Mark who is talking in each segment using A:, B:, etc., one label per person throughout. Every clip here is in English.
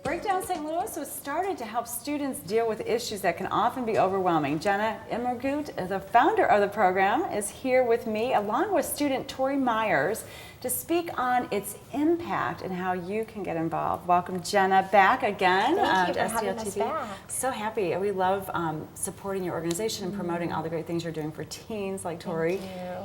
A: Breakdown St. Louis was started to help students deal with issues that can often be overwhelming. Jenna Imergoot, the founder of the program, is here with me along with student Tori Myers to speak on its impact and how you can get involved. Welcome, Jenna, back again.
B: Thank you for
A: to
B: having
A: STL
B: us
A: TV.
B: back.
A: So happy. We love supporting your organization and promoting all the great things you're doing for teens like Tori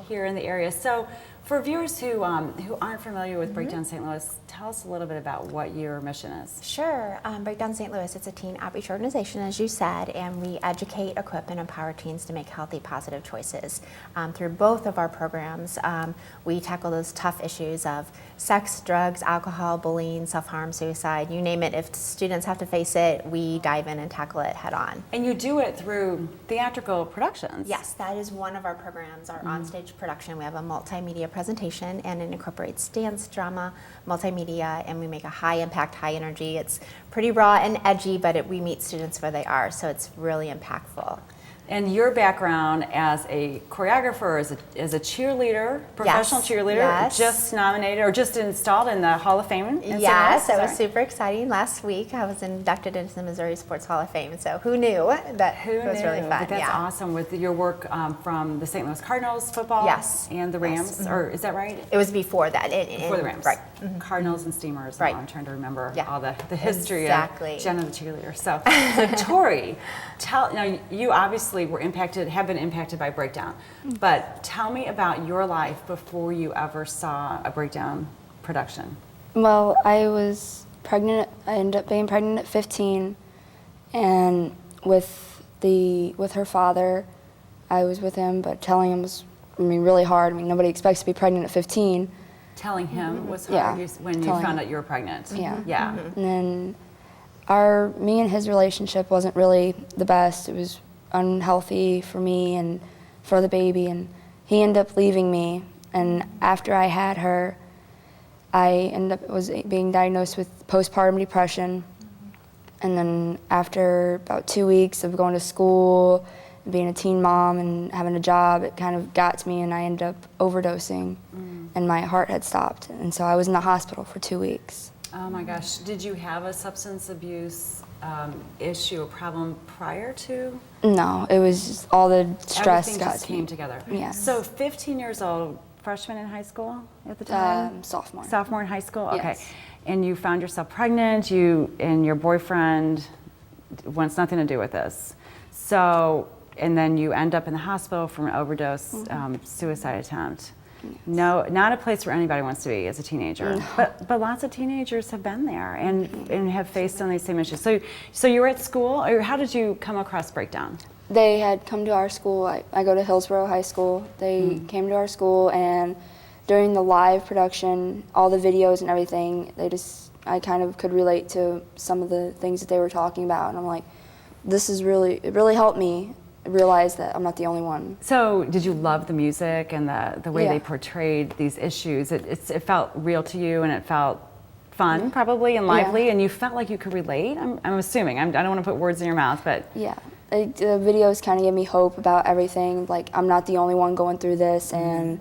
A: here in the area. So for viewers who aren't familiar with Breakdown St. Louis, tell us a little bit about what your mission is.
B: Sure. Breakdown St. Louis, it's a teen outreach organization, as you said, and we educate, equip, and empower teens to make healthy, positive choices. Through both of our programs, we tackle those tough issues of sex, drugs, alcohol, bullying, self-harm, suicide, you name it. If students have to face it, we dive in and tackle it head on.
A: And you do it through theatrical productions.
B: Yes, that is one of our programs, our onstage production. We have a multimedia presentation, and it incorporates dance, drama, multimedia, and we make a high impact, high energy. It's pretty raw and edgy, but we meet students where they are, so it's really impactful.
A: And your background as a choreographer, as a cheerleader, professional cheerleader, just nominated or just installed in the Hall of Fame?
B: Yes, it was super exciting. Last week I was inducted into the Missouri Sports Hall of Fame, so who knew? That it was really fun.
A: But that's awesome with your work from the St. Louis Cardinals football and the Rams, or is that right?
B: It was before that.
A: Before the Rams.
B: Right.
A: Cardinals and Steamers.
B: Right.
A: I'm trying to remember all the history
B: of
A: Jenna the cheerleader. So Tori, now you obviously have been impacted by Breakdown, but tell me about your life before you ever saw a Breakdown production.
C: Well, I was pregnant. I ended up being pregnant at 15, and with her father, I was with him, but telling him was, really hard. Nobody expects to be pregnant at 15.
A: Telling him was hard when you found out you were pregnant.
C: Yeah. And then me and his relationship wasn't really the best. It was unhealthy for me and for the baby, and he ended up leaving me. And after I had her, I was being diagnosed with postpartum depression. And then after about 2 weeks of going to school, being a teen mom and having a job, it kind of got to me, and I ended up overdosing, and my heart had stopped. And so I was in the hospital for 2 weeks.
A: Oh my gosh, did you have a substance abuse issue or problem prior to?
C: No, it was just all the stress
A: Everything just came together.
C: Yes.
A: So 15 years old, freshman in high school at the time?
C: Sophomore.
A: Sophomore in high school? Okay.
C: Yes.
A: And you found yourself pregnant, and your boyfriend wants nothing to do with this. So, and then you end up in the hospital from an overdose, suicide attempt. Yes. No, not a place where anybody wants to be as a teenager. No. But lots of teenagers have been there and have faced some of these same issues. So you were at school, or how did you come across Breakdown?
C: They had come to our school. I go to Hillsborough High School. They came to our school, and during the live production, all the videos and everything, I kind of could relate to some of the things that they were talking about, and I'm like, it really helped me realize that I'm not the only one.
A: So did you love the music and the way they portrayed these issues? It felt real to you, and it felt fun probably and lively, and you felt like you could relate? I'm assuming. I don't want to put words in your mouth, but...
C: Yeah. The videos kind of give me hope about everything. Like, I'm not the only one going through this, and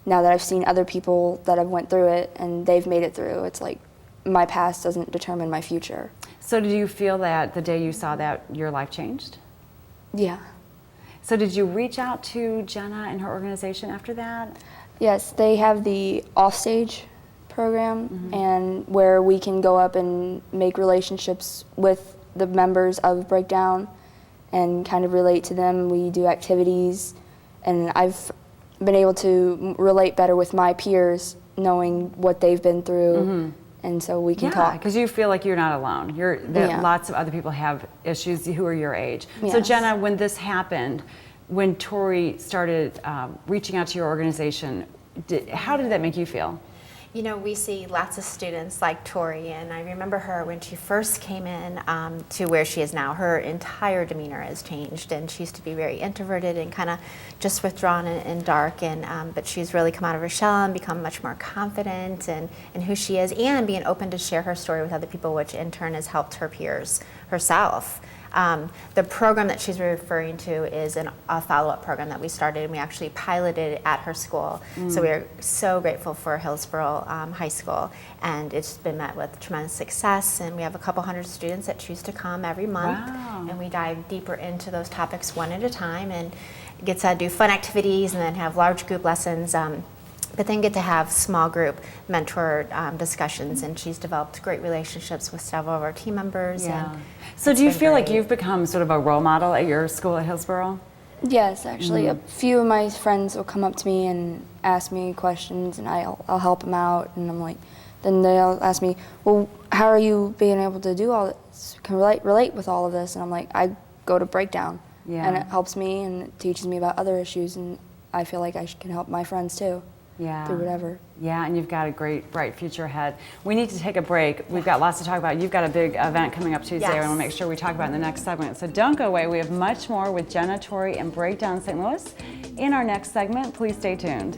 C: now that I've seen other people that have went through it and they've made it through, it's like my past doesn't determine my future.
A: So did you feel that the day you saw that your life changed?
C: Yeah.
A: So did you reach out to Jenna and her organization after that?
C: Yes, they have the offstage program, and where we can go up and make relationships with the members of Breakdown and kind of relate to them. We do activities, and I've been able to relate better with my peers, knowing what they've been through, and so we can talk.
A: Because you feel like you're not alone. Lots of other people have issues who are your age.
C: Yes.
A: So Jenna, when this happened, when Tori started reaching out to your organization, how did that make you feel?
B: You know, we see lots of students like Tori, and I remember her when she first came in to where she is now. Her entire demeanor has changed, and she used to be very introverted and kind of just withdrawn and dark, and but she's really come out of her shell and become much more confident in who she is, and being open to share her story with other people, which in turn has helped her peers herself. The program that she's referring to is a follow-up program that we started, and we actually piloted it at her school. So we are so grateful for Hillsborough High School, and it's been met with tremendous success, and we have a couple hundred students that choose to come every month.
A: Wow.
B: And we dive deeper into those topics one at a time, and get to do fun activities and then have large group lessons. But then get to have small group mentor discussions, and she's developed great relationships with several of our team members.
A: Yeah.
B: And
A: So
B: it's
A: do you
B: been
A: feel like
B: great.
A: you've become sort of a role model at your school at Hillsborough?
C: Yes, actually, a few of my friends will come up to me and ask me questions, and I'll help them out. And I'm like, then they'll ask me, well, how are you being able to do all this? Can relate with all of this? And I'm like, I go to breakdown,
A: Yeah.
C: and it helps me and it teaches me about other issues, and I feel like I can help my friends too.
A: Yeah.
C: Through whatever.
A: Yeah, and you've got a great, bright future ahead. We need to take a break. We've got lots to talk about. You've got a big event coming up Tuesday.
B: Yes.
A: I want to make sure we talk about it in the next segment. So don't go away. We have much more with Jenna, Tori, and Breakdown St. Louis in our next segment. Please stay tuned.